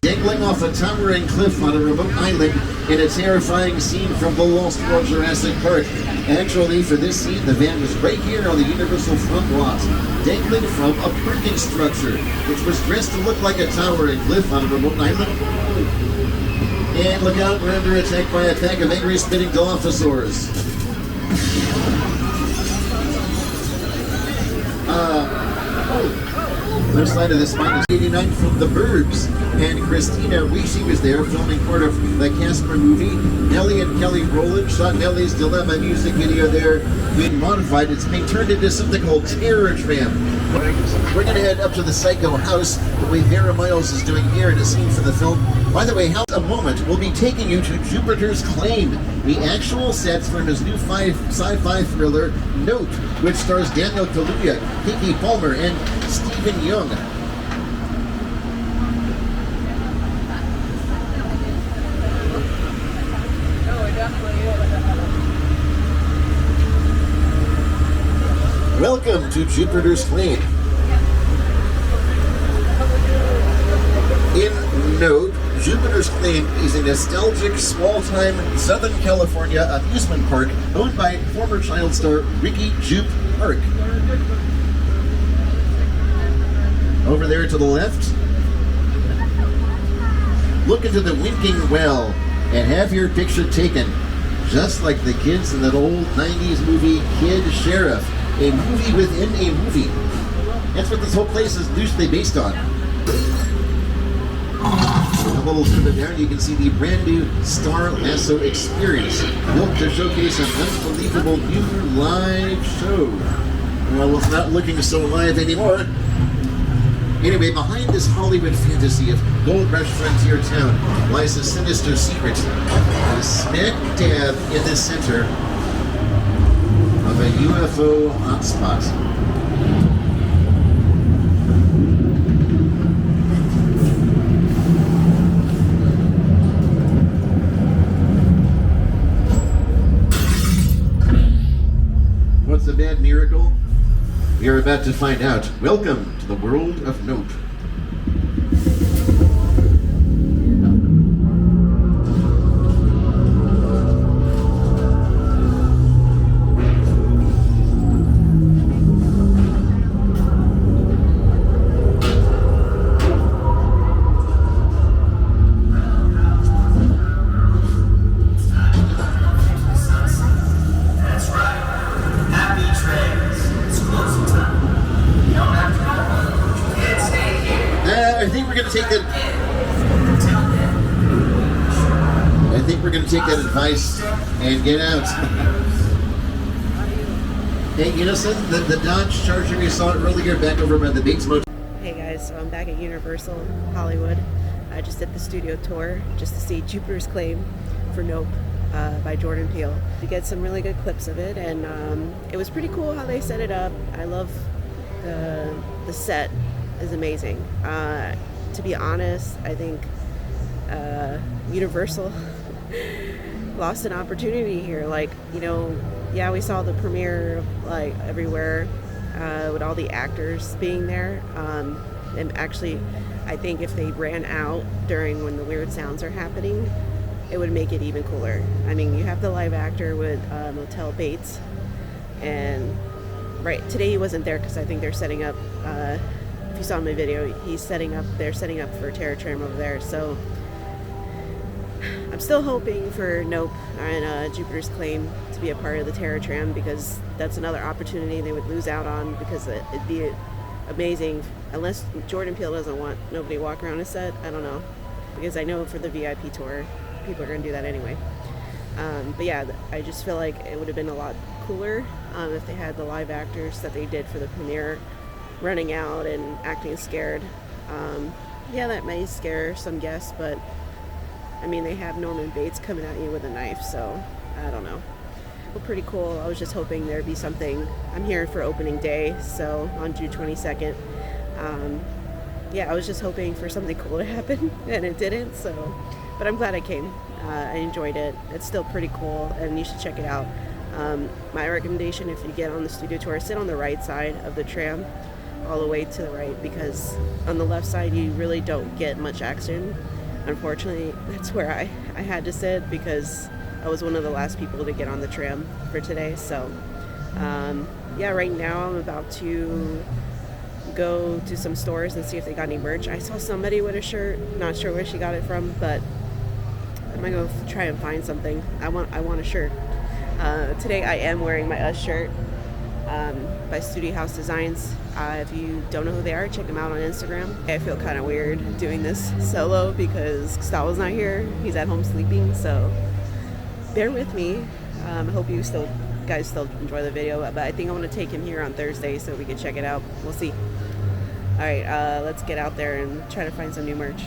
Dangling off a towering cliff on a remote island in a terrifying scene from the Lost World Jurassic Park. Actually, for this scene, the van was right here on the Universal front lot, dangling from a parking structure, which was dressed to look like a towering cliff on a remote island. And look out, we're under attack by a pack of angry spitting Dilophosaurs. Other side of this mine is 89 from The Burbs, and Christina Ricci was there filming part of the Casper movie. Nellie and Kelly Rowland shot Nellie's Dilemma music video there, being modified. It's being turned into something called Terror Tram. We're going to head up to the Psycho house the way Vera Miles is doing here in a scene for the film. By the way, in a moment, we'll be taking you to Jupiter's Claim, the actual sets from his new sci-fi thriller, Nope, which stars Daniel Kaluuya, Keke Palmer, and Stephen Young. Welcome to Jupiter's Claim. In Nope, Jupiter's Claim is a nostalgic, small-time Southern California amusement park owned by former child star Ricky Jupe Park. Over there to the left, look into the winking well and have your picture taken, just like the kids in that old 90s movie, Kid Sheriff, a movie within a movie. That's what this whole place is loosely based on. A little further down, you can see the brand new Star Lasso Experience, built to showcase an unbelievable new live show. Well, it's not looking so live anymore. Anyway, behind this Hollywood fantasy of Gold Rush Frontier Town lies a sinister secret. Smack dab in the center of a UFO hotspot. What's a bad miracle? We are about to find out. Welcome to the world of Nope. I think we're going to take that advice and get out. Hey, you know something? The Dodge Charger we saw earlier back over by the Bates Motel. Hey guys, so I'm back at Universal Hollywood. I just did the studio tour just to see Jupiter's Claim for Nope by Jordan Peele. To get some really good clips of it, and it was pretty cool how they set it up. I love the set is amazing. To be honest, I think Universal lost an opportunity here. Like, you know, yeah, we saw the premiere like everywhere with all the actors being there. And actually, I think if they ran out during when the weird sounds are happening, it would make it even cooler. I mean, you have the live actor with Motel Bates, and right today he wasn't there because I think they're setting up. If you saw my video, they're setting up for Terror Tram over there. So I'm still hoping for Nope and Jupiter's Claim to be a part of the Terror Tram, because that's another opportunity they would lose out on, because it'd be amazing, unless Jordan Peele doesn't want nobody to walk around his set. I don't know. because I know for the VIP tour, people are going to do that anyway. But yeah, I just feel like it would have been a lot cooler if they had the live actors that they did for the premiere running out and acting scared. Yeah, that may scare some guests, but I mean, they have Norman Bates coming at you with a knife, so I don't know. Well, pretty cool. I was just hoping there'd be something. I'm here for opening day, so on June 22nd. Yeah, I was just hoping for something cool to happen, and it didn't, so, but I'm glad I came. I enjoyed it. It's still pretty cool, and you should check it out. My recommendation, if you get on the studio tour, sit on the right side of the tram, all the way to the right, because on the left side you really don't get much action. Unfortunately, that's where I had to sit, because I was one of the last people to get on the tram for today. So yeah, right now I'm about to go to some stores and see if they got any merch. I saw somebody with a shirt, not sure where she got it from, but I'm gonna go try and find something. I want a shirt. Today I am wearing my US shirt by Studio House Designs. If you don't know who they are, check them out on Instagram. I feel kind of weird doing this solo because Gustavo's not here. He's at home sleeping, so bear with me. I hope you guys still enjoy the video, but I think I want to take him here on Thursday so we can check it out. We'll see. All right, let's get out there and try to find some new merch.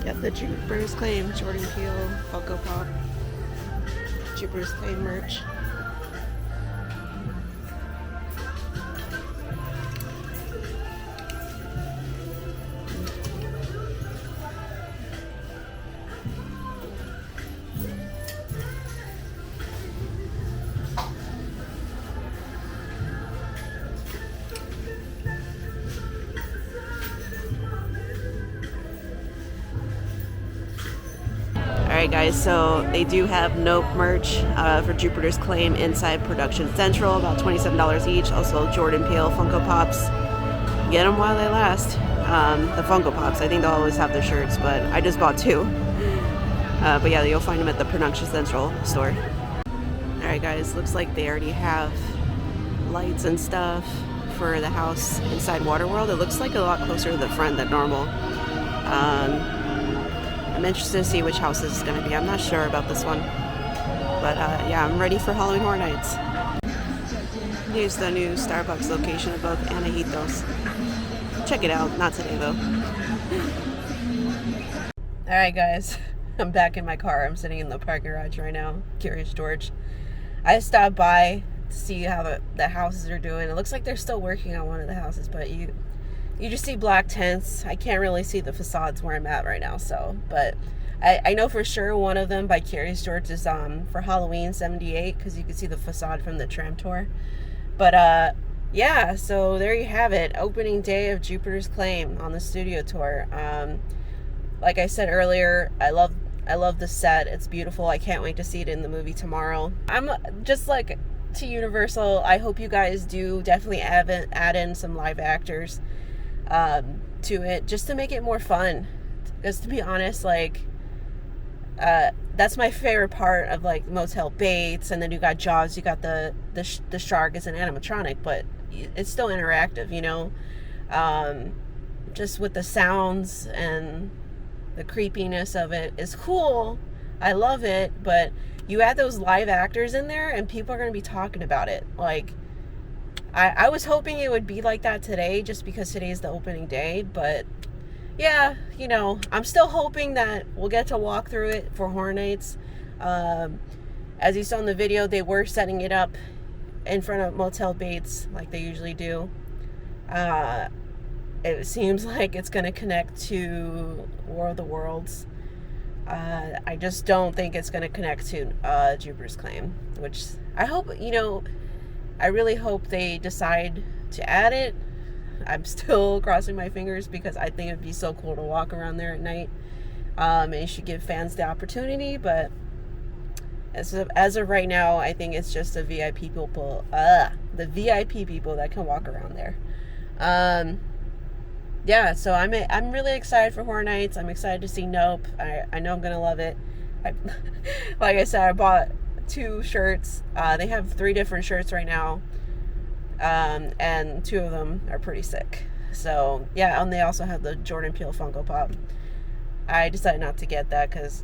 Got the Jupiter's Claim Jordan Peele Funko Pop, Jupiter's Claim merch. Alright guys, so they do have Nope merch for Jupiter's Claim inside Production Central, about $27 each. Also Jordan Peele Funko Pops. Get them while they last. The Funko Pops, I think they'll always have their shirts, but I just bought 2. But yeah, you'll find them at the Production Central store. Alright guys, looks like they already have lights and stuff for the house inside Waterworld. It looks like a lot closer to the front than normal. I'm interested to see which house this is going to be. I'm not sure about this one. But yeah, I'm ready for Halloween Horror Nights. Here's the new Starbucks location above Anahitos. Check it out. Not today, though. Alright, guys. I'm back in my car. I'm sitting in the parking garage right now. Curious George. I stopped by to see how the houses are doing. It looks like they're still working on one of the houses, but you just see black tents. I can't really see the facades where I'm at right now, so, but I know for sure one of them by Curious George is for Halloween 78, because you can see the facade from the tram tour. But yeah, so there you have it. Opening day of Jupiter's Claim on the studio tour. Like I said earlier, I love the set. It's beautiful. I can't wait to see it in the movie tomorrow. I'm just like to Universal, I hope you guys do definitely add in some live actors to it, just to make it more fun. Because to be honest, like that's my favorite part of like Motel Bates, and then you got Jaws, you got the shark is an animatronic, but it's still interactive, you know, just with the sounds and the creepiness of it is cool. I love it, but you add those live actors in there and people are going to be talking about it. Like, I was hoping it would be like that today, just because today is the opening day, but yeah, you know, I'm still hoping that we'll get to walk through it for Horror Nights. As you saw in the video, they were setting it up in front of Motel Bates like they usually do. It seems like it's going to connect to War of the Worlds. I just don't think it's going to connect to Jupiter's Claim, which I hope, you know, I really hope they decide to add it. I'm still crossing my fingers because I think it'd be so cool to walk around there at night. And it should give fans the opportunity, but as of right now, I think it's just the VIP people that can walk around there. Yeah, so I'm really excited for Horror Nights. I'm excited to see Nope. I know I'm gonna love it. Like I said, I bought 2 shirts. They have 3 different shirts right now, and 2 of them are pretty sick. So yeah, and they also have the Jordan Peele Funko Pop. I decided not to get that because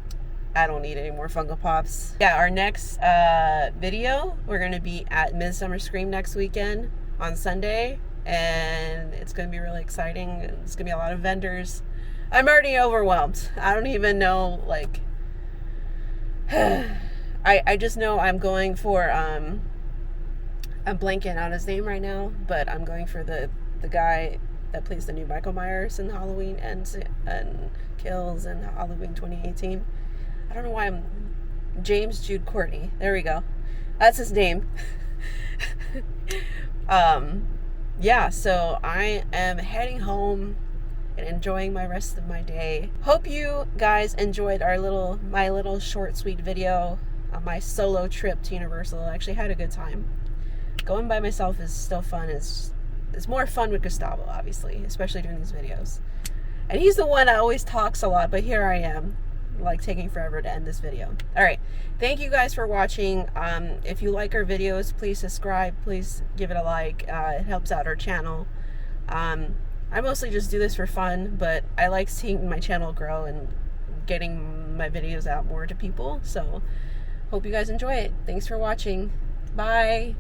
I don't need any more Funko Pops. Yeah, our next video, we're going to be at Midsummer Scream next weekend on Sunday, and it's going to be really exciting. It's going to be a lot of vendors. I'm already overwhelmed. I don't even know, like, I just know I'm going for, I'm blanking on his name right now, but I'm going for the guy that plays the new Michael Myers in Halloween and Kills in Halloween 2018. I don't know why I'm... James Jude Courtney. There we go. That's his name. Yeah, so I am heading home and enjoying my rest of my day. Hope you guys enjoyed my little short, sweet video on my solo trip to Universal. I actually had a good time. Going by myself is still fun. It's more fun with Gustavo, obviously, especially doing these videos. And he's the one that always talks a lot, but here I am, like, taking forever to end this video. All right, thank you guys for watching. If you like our videos, please subscribe, please give it a like. It helps out our channel. I mostly just do this for fun, but I like seeing my channel grow and getting my videos out more to people. So hope you guys enjoy it. Thanks for watching. Bye.